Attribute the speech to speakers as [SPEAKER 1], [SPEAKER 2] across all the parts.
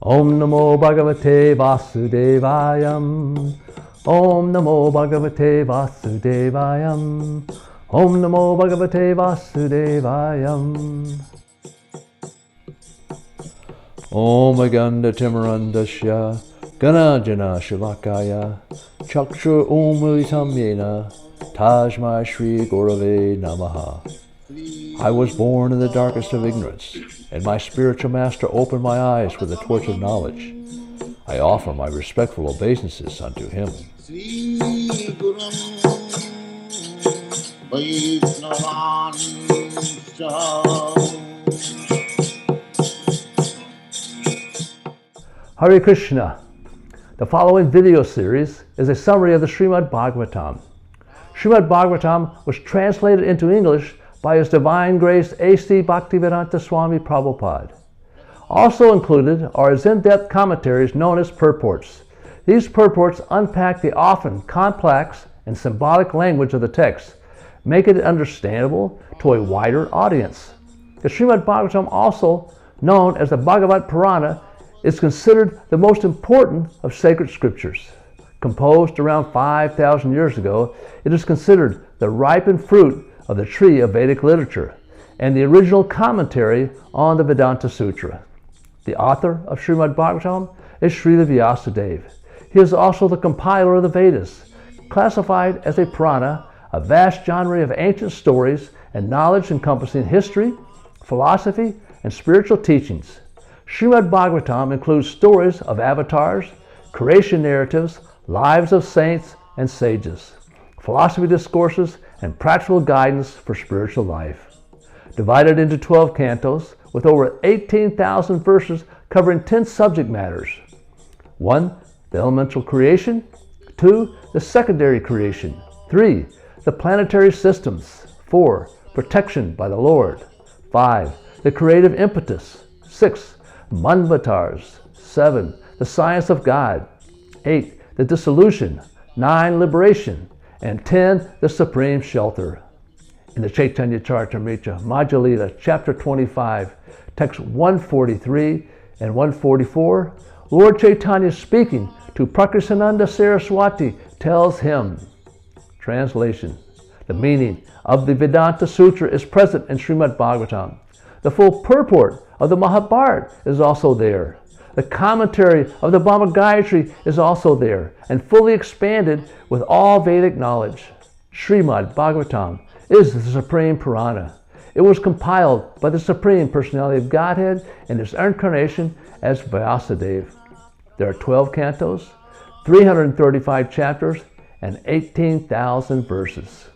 [SPEAKER 1] Om Namo Bhagavate Vasudevayam. Om Namo Bhagavate Vasudevayam. Om Namo Bhagavate Vasudevayam. Om Aganda Timarandasya Ganajana Shivakaya Chakshur Umilitam Yena Tajma Shri Gurave Namaha. I was born in the darkest of ignorance, and my spiritual master opened my eyes with the torch of knowledge. I offer my respectful obeisances unto him. Hare Krishna. The following video series is a summary of the Srimad Bhagavatam. Srimad Bhagavatam was translated into English by His Divine Grace A.C. Bhaktivedanta Swami Prabhupada. Also included are His in-depth commentaries known as purports. These purports unpack the often complex and symbolic language of the text, making it understandable to a wider audience. The Srimad Bhagavatam, also known as the Bhagavata Purana, is considered the most important of sacred scriptures. Composed around 5,000 years ago, it is considered the ripened fruit of the tree of Vedic literature and the original commentary on the Vedanta-sutra. The author of Srimad Bhagavatam is Çréla Vyäsadeva. He is also the compiler of the Vedas, classified as a Purana, a vast genre of ancient stories and knowledge encompassing history, philosophy, and spiritual teachings. Srimad Bhagavatam includes stories of avatars, creation narratives, lives of saints and sages, philosophy discourses, and practical guidance for spiritual life. Divided into 12 cantos with over 18,000 verses covering 10 subject matters. 1. The elemental creation. 2. The secondary creation. 3. The planetary systems. 4. Protection by the Lord. 5. The creative impetus. 6. Manvatars. 7. The science of God. 8. The dissolution. 9. Liberation. And 10. The supreme shelter. In the Chaitanya Charitamrita, Madhya Lila, chapter 25, text 143 and 144, Lord Chaitanya, speaking to Prakrisananda Saraswati, tells him, translation, the meaning of the Vedanta-sutra is present in Srimad Bhagavatam. The full purport of the Mahabharata is also there. The commentary of the Brahma Gayatri is also there and fully expanded with all Vedic knowledge. Srimad-Bhagavatam is the Supreme Purana. It was compiled by the Supreme Personality of Godhead in its incarnation as Vyasadeva. There are 12 cantos, 335 chapters, and 18,000 verses.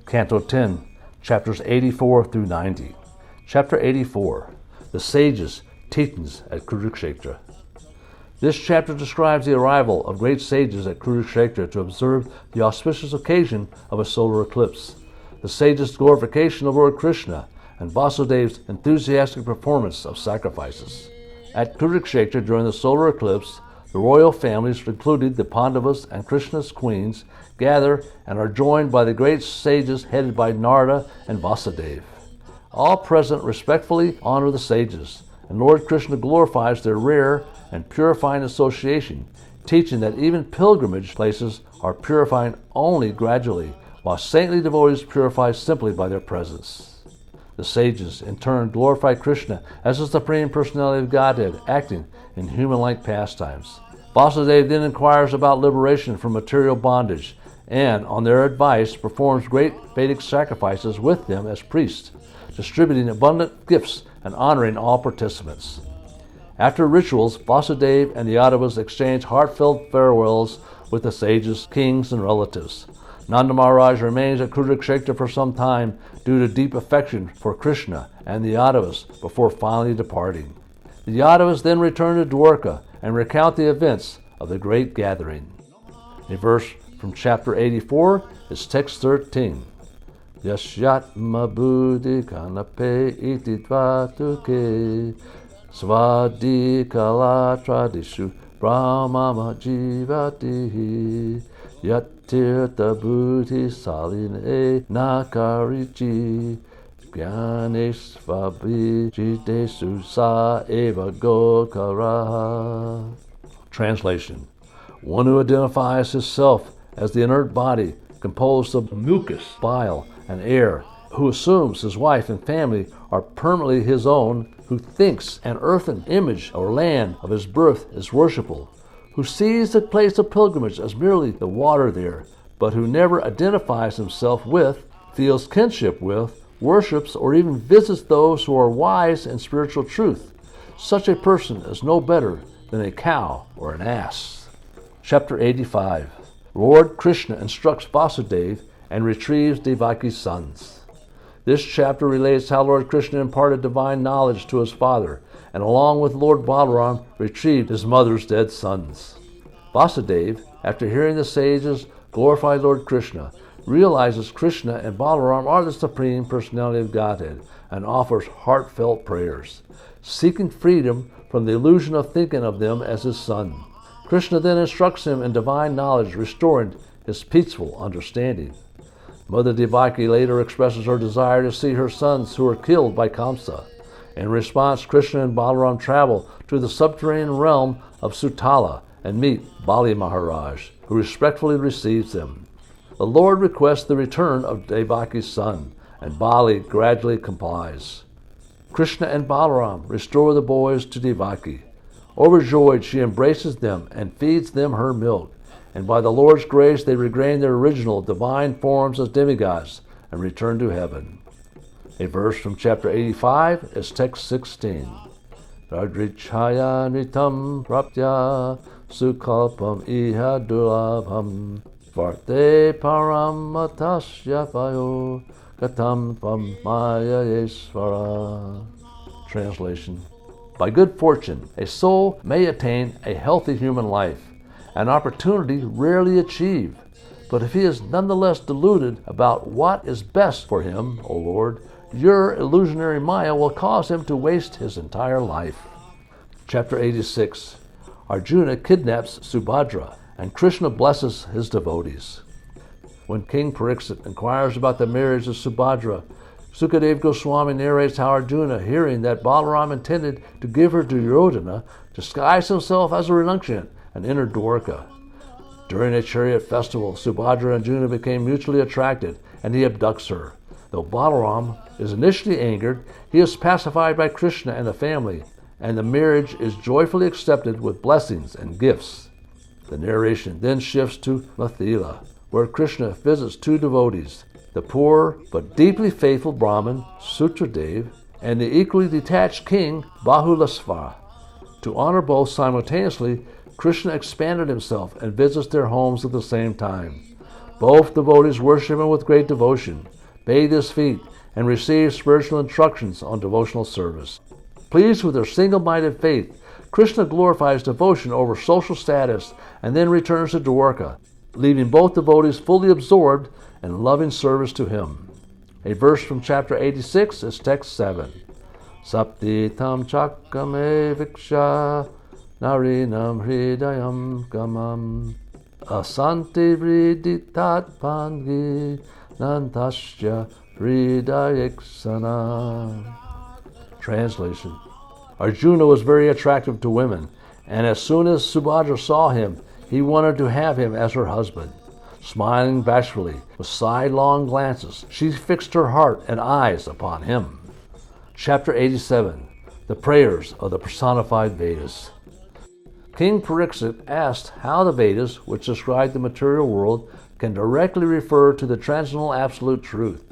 [SPEAKER 1] Canto 10, chapters 84 through 90. Chapter 84, the sages' teachings at Kuruksetra. This chapter describes the arrival of great sages at Kuruksetra to observe the auspicious occasion of a solar eclipse, the sages' glorification of Lord Krsna, and Vasudeva's enthusiastic performance of sacrifices. At Kuruksetra during the solar eclipse, the royal families, including the Pandavas and Krishna's queens, gather and are joined by the great sages headed by Narada and Vasudeva. All present respectfully honor the sages, and Lord Krishna glorifies their rare and purifying association, teaching that even pilgrimage places are purifying only gradually, while saintly devotees purify simply by their presence. The sages, in turn, glorify Krishna as the Supreme Personality of Godhead, acting in human-like pastimes. Vasudeva then inquires about liberation from material bondage, and, on their advice, performs great Vedic sacrifices with them as priests, distributing abundant gifts and honoring all participants. After rituals, Vasudeva and the Yadavas exchange heartfelt farewells with the sages, kings, and relatives. Nanda Maharaj remains at Kuruksetra for some time due to deep affection for Krishna and the Yadavas before finally departing. The Yadavas then return to Dwarka and recount the events of the great gathering. A verse from chapter 84 is text 13. Yasyatma buddhi kanape iti dvatuke svadi kala tradishu brahmama jivati yatirta buddhi saline nakarichi Gyanesvabhijidesu sa eva gokara. Translation: one who identifies himself as the inert body composed of mucus, bile, and air, who assumes his wife and family are permanently his own, who thinks an earthen image or land of his birth is worshipful, who sees the place of pilgrimage as merely the water there, but who never identifies himself with, feels kinship with, worships, or even visits those who are wise in spiritual truth. Such a person is no better than a cow or an ass. Chapter 85. Lord Krishna instructs Vasudeva and retrieves Devaki's sons. This chapter relates how Lord Krishna imparted divine knowledge to his father, and along with Lord Balaram retrieved his mother's dead sons. Vasudeva, after hearing the sages glorify Lord Krishna, realizes Krishna and Balaram are the Supreme Personality of Godhead and offers heartfelt prayers, seeking freedom from the illusion of thinking of them as his son. Krishna then instructs him in divine knowledge, restoring his peaceful understanding. Mother Devaki later expresses her desire to see her sons who were killed by Kamsa. In response, Krishna and Balaram travel to the subterranean realm of Sutala and meet Bali Maharaj, who respectfully receives them. The Lord requests the return of Devaki's son, and Bali gradually complies. Krishna and Balaram restore the boys to Devaki. Overjoyed, she embraces them and feeds them her milk, and by the Lord's grace they regain their original divine forms as demigods and return to heaven. A verse from chapter 85 is text 16. Radrichaya nitam praptya sukalpam iha durabham varte paramatasya vayo gatam pam maya yesvara. Translation: by good fortune, a soul may attain a healthy human life, an opportunity rarely achieved. But if he is nonetheless deluded about what is best for him, O Lord, your illusionary Maya will cause him to waste his entire life. Chapter 86. Arjuna kidnaps Subhadra, and Krishna blesses his devotees. When King Kuruksetra inquires about the marriage of Subhadra, Sukadeva Goswami narrates how Arjuna, hearing that Balaram intended to give her to Duryodhana, disguised himself as a renunciant and entered Dwarka. During a chariot festival, Subhadra and Arjuna became mutually attracted, and he abducts her. Though Balaram is initially angered, he is pacified by Krishna and the family, and the marriage is joyfully accepted with blessings and gifts. The narration then shifts to Mathila, where Krishna visits two devotees, the poor but deeply faithful Brahmin, Sutradev, and the equally detached king, Bahulasvara. To honor both simultaneously, Krishna expanded himself and visits their homes at the same time. Both devotees worship him with great devotion, bathe his feet, and receive spiritual instructions on devotional service. Pleased with their single-minded faith, Krishna glorifies devotion over social status and then returns to Dwarka, leaving both devotees fully absorbed in loving service to him. A verse from chapter 86 is text 7. Sapti tam chakame viksha narinam hridayam gamam asanti vriditat pangi nantasya hridayeksana. Translation: Arjuna was very attractive to women, and as soon as Subhadra saw him, he wanted to have him as her husband. Smiling bashfully, with sidelong glances, she fixed her heart and eyes upon him. Chapter 87. The Prayers of the Personified Vedas. King Kuruksetra asked how the Vedas, which describe the material world, can directly refer to the transcendental absolute truth.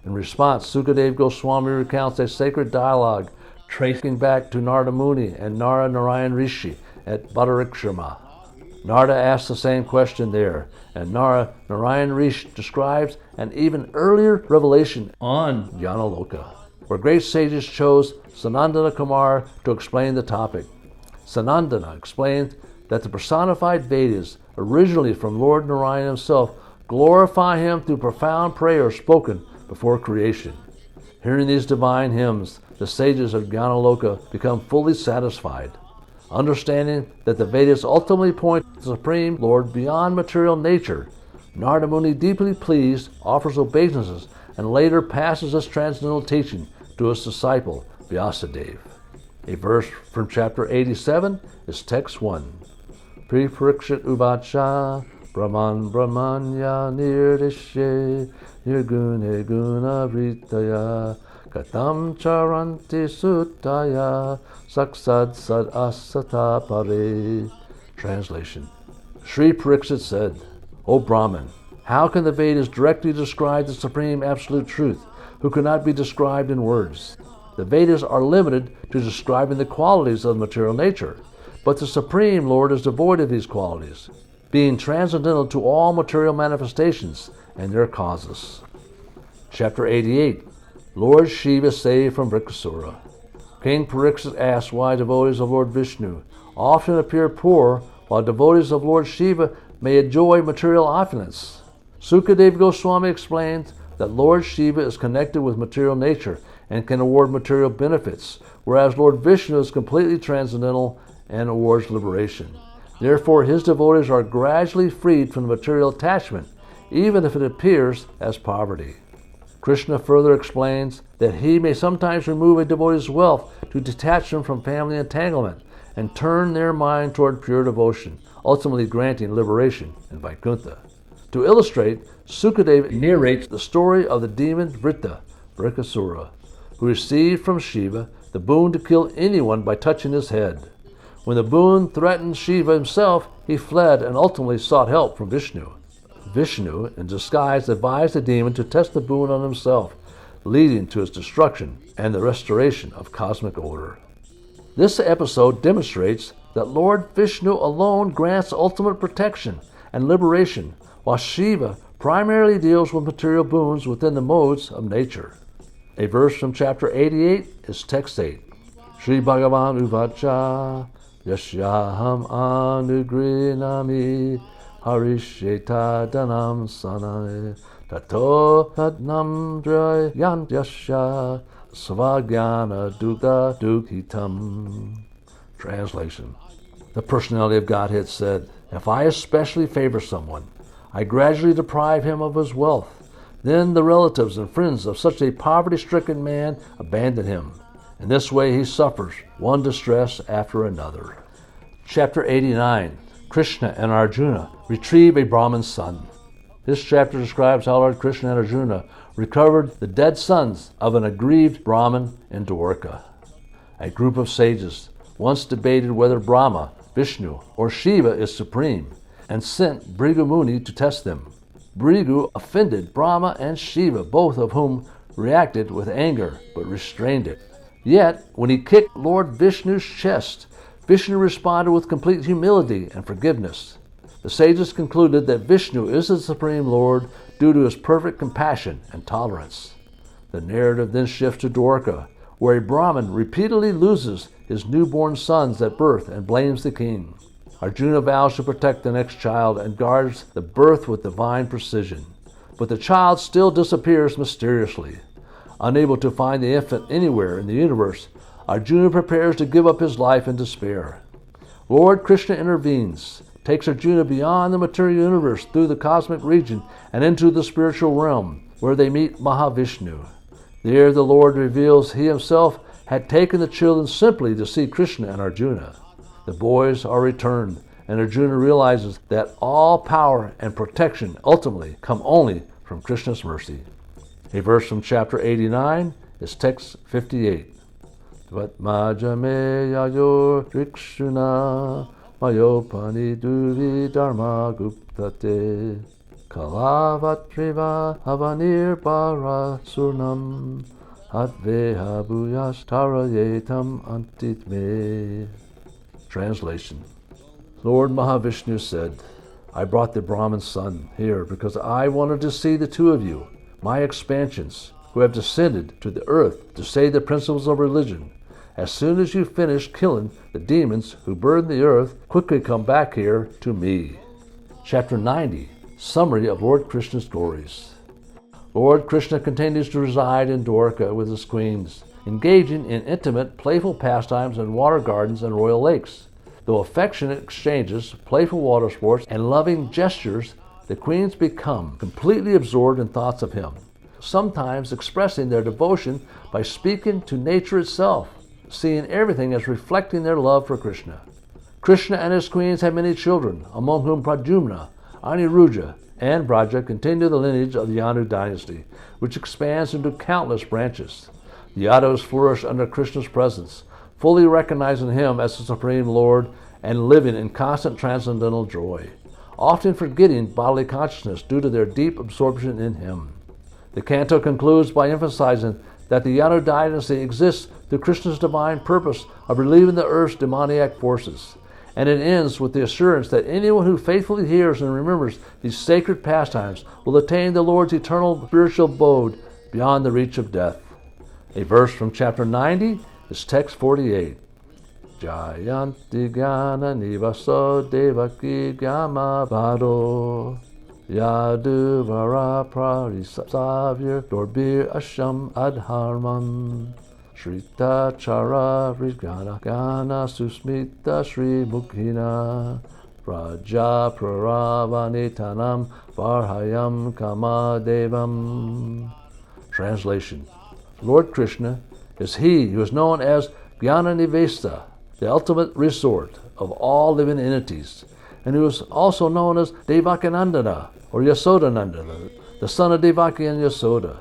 [SPEAKER 1] In response, Sukadeva Goswami recounts a sacred dialogue tracing back to Narada Muni and Nara Narayan Rishi at Bhadarikshama. Narada asks the same question there, and Nara Narayan Rishi describes an even earlier revelation on Jnanaloka, where great sages chose Sanandana Kumar to explain the topic. Sanandana explains that the personified Vedas, originally from Lord Narayan himself, glorify him through profound prayers spoken before creation. Hearing these divine hymns, the sages of Jnanaloka become fully satisfied. Understanding that the Vedas ultimately point to the Supreme Lord beyond material nature, Narada Muni, deeply pleased, offers obeisances and later passes this transcendental teaching to his disciple, Vyasadeva. A verse from chapter 87 is text 1. Priprakshit uvacha brahman brahmanya nirdishe nirgune guna vritaya katam charanti suttaya saksad sad asata pare. Translation. Sri Pariksit said, O Brahman, how can the Vedas directly describe the supreme absolute truth, who cannot be described in words? The Vedas are limited to describing the qualities of material nature, but the Supreme Lord is devoid of these qualities, being transcendental to all material manifestations and their causes. Chapter 88. Lord Shiva saved from Vrkasura. King Pariksit asked why devotees of Lord Vishnu often appear poor, while devotees of Lord Shiva may enjoy material opulence. Sukadeva Goswami explains that Lord Shiva is connected with material nature and can award material benefits, whereas Lord Vishnu is completely transcendental and awards liberation. Therefore, his devotees are gradually freed from the material attachment, even if it appears as poverty. Krishna further explains that he may sometimes remove a devotee's wealth to detach them from family entanglement and turn their mind toward pure devotion, ultimately granting liberation in Vaikuntha. To illustrate, Sukadeva narrates the story of the demon Vrkasura, who received from Shiva the boon to kill anyone by touching his head. When the boon threatened Shiva himself, he fled and ultimately sought help from Vishnu. Vishnu, in disguise, advised the demon to test the boon on himself, leading to his destruction and the restoration of cosmic order. This episode demonstrates that Lord Vishnu alone grants ultimate protection and liberation, while Shiva primarily deals with material boons within the modes of nature. A verse from chapter 88 is text 8. Sri Bhagavan Uvacha Yashyaham Anugrinami Harisheta Danam Sanane Tato Tadnam Drayantyasya Svagyana Duga Dukhitam. Translation. The personality of Godhead said, if I especially favor someone, I gradually deprive him of his wealth. Then the relatives and friends of such a poverty-stricken man abandon him. In this way he suffers one distress after another. Chapter 89. Krishna and Arjuna retrieve a Brahman's son. This chapter describes how Lord Krishna and Arjuna recovered the dead sons of an aggrieved Brahman in Dwarka. A group of sages once debated whether Brahma, Vishnu, or Shiva is supreme, and sent Bhrigu Muni to test them. Bhrigu offended Brahma and Shiva, both of whom reacted with anger but restrained it. Yet, when he kicked Lord Vishnu's chest, Vishnu responded with complete humility and forgiveness. The sages concluded that Vishnu is the Supreme Lord due to his perfect compassion and tolerance. The narrative then shifts to Dwarka, where a Brahmin repeatedly loses his newborn sons at birth and blames the king. Arjuna vows to protect the next child and guards the birth with divine precision. But the child still disappears mysteriously. Unable to find the infant anywhere in the universe, Arjuna prepares to give up his life in despair. Lord Krishna intervenes, takes Arjuna beyond the material universe through the cosmic region and into the spiritual realm, where they meet Mahavishnu. There the Lord reveals he himself had taken the children simply to see Krishna and Arjuna. The boys are returned, and Arjuna realizes that all power and protection ultimately come only from Krishna's mercy. A verse from chapter 89 is text 58. Vatmaja me yayor rikshuna mayopani duvi dharma guptate kalavatriva avanir para surnam adveha bhuyas tarayetam antitme. Translation. Lord Mahavishnu said, I brought the Brahman son here because I wanted to see the two of you, my expansions, who have descended to the earth to say the principles of religion. As soon as you finish killing the demons who burden the earth, quickly come back here to me. Chapter 90. Summary of Lord Krishna's glories. Lord Krishna continues to reside in Dwarka with his queens, engaging in intimate, playful pastimes in water gardens and royal lakes. Through affectionate exchanges, playful water sports, and loving gestures, the queens become completely absorbed in thoughts of him. sometimes expressing their devotion by speaking to nature itself, seeing everything as reflecting their love for Krishna. Krishna and his queens had many children, among whom Pradyumna, Aniruddha, and Braja continue the lineage of the Yadu dynasty, which expands into countless branches. The Yadus flourished under Krishna's presence, fully recognizing him as the Supreme Lord and living in constant transcendental joy, often forgetting bodily consciousness due to their deep absorption in him. The canto concludes by emphasizing that the Yadu dynasty exists through Krishna's divine purpose of relieving the earth's demoniac forces, and it ends with the assurance that anyone who faithfully hears and remembers these sacred pastimes will attain the Lord's eternal spiritual abode beyond the reach of death. A verse from chapter 90 is text 48. Jayanti Gana Nivaso Devaki Gama Vado Yaduvara Prarisavir Dorbir Asham Adharman Shrita Chara Vrigana Gana Susmita Sri Mukhina Raja Praravanitanam Varhayam Kama Devam. Translation. Lord Krishna is he who is known as Jnana-Nivesa, the ultimate resort of all living entities, and who is also known as Devakinandana or Yasodanandana, the son of Devaki and Yasoda.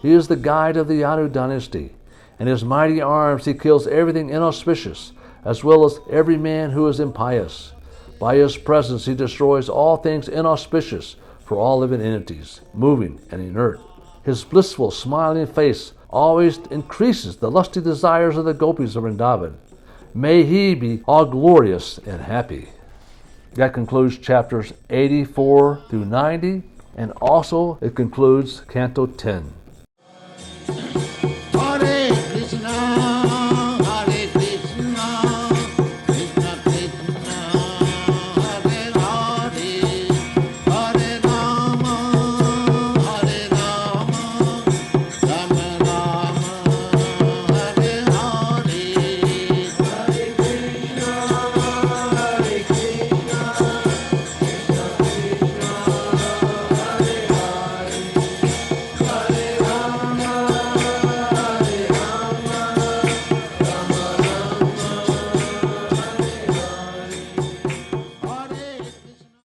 [SPEAKER 1] He is the guide of the Yadu dynasty. In his mighty arms he kills everything inauspicious, as well as every man who is impious. By his presence he destroys all things inauspicious for all living entities, moving and inert. His blissful, smiling face always increases the lusty desires of the gopis of Vrindavan. May he be all glorious and happy. That concludes chapters 84 through 90, and also it concludes Canto 10.